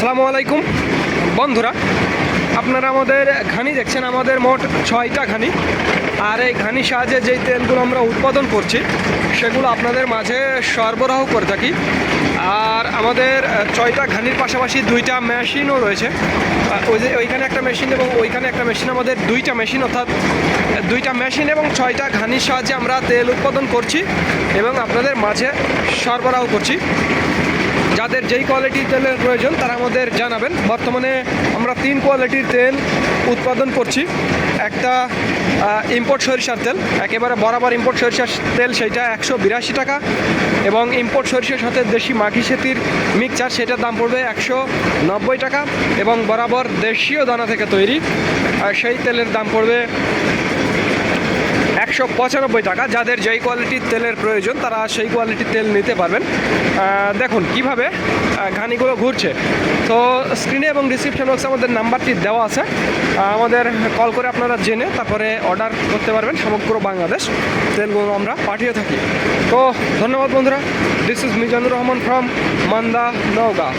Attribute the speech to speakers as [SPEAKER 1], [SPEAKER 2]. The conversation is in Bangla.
[SPEAKER 1] আসসালামু আলাইকুম বন্ধুরা, আপনারা আমাদের ঘানি দেখছেন। আমাদের মোট 6টা ঘানি, আর এই ঘানির সাহায্যে যেই তেলগুলো আমরা উৎপাদন করছি সেগুলো আপনাদের মাঝে সরবরাহ করে থাকি। আর আমাদের 6টা ঘানির পাশাপাশি 2টা মেশিনও রয়েছে। ওইখানে একটা মেশিন এবং ওইখানে একটা মেশিন, আমাদের 2টা মেশিন, অর্থাৎ 2টা মেশিন এবং 6টা ঘানির সাহায্যে আমরা তেল উৎপাদন করছি এবং আপনাদের মাঝে সরবরাহ করছি। যাদের যেই কোয়ালিটির তেলের প্রয়োজন তারা আমাদের জানাবেন। বর্তমানে আমরা 3 কোয়ালিটির তেল উৎপাদন করছি। একটা ইম্পোর্ট সরিষার তেল, একেবারে বরাবর ইম্পোর্ট সরিষার তেল, সেইটা 182 টাকা, এবং ইম্পোর্ট সরিষার সাথে দেশি মাখি সেতির মিক্সচার, সেটার দাম পড়বে 190 টাকা, এবং বরাবর দেশীয় দানা থেকে তৈরি সেই তেলের দাম পড়বে 195 টাকা। যাদের যেই কোয়ালিটির তেলের প্রয়োজন তারা সেই কোয়ালিটির তেল নিতে পারবেন। দেখুন কিভাবে ঘানিগুলো ঘুরছে। তো স্ক্রিনে এবং ডিসক্রিপশন বক্সে আমাদের নাম্বারটি দেওয়া আছে, আমাদের কল করে আপনারা জেনে তারপরে অর্ডার করতে পারবেন। সমগ্র বাংলাদেশ তেলগুলো আমরা পাঠিয়ে থাকি। তো ধন্যবাদ বন্ধুরা। This is Mizanur Rahman from Manda, Naogaon.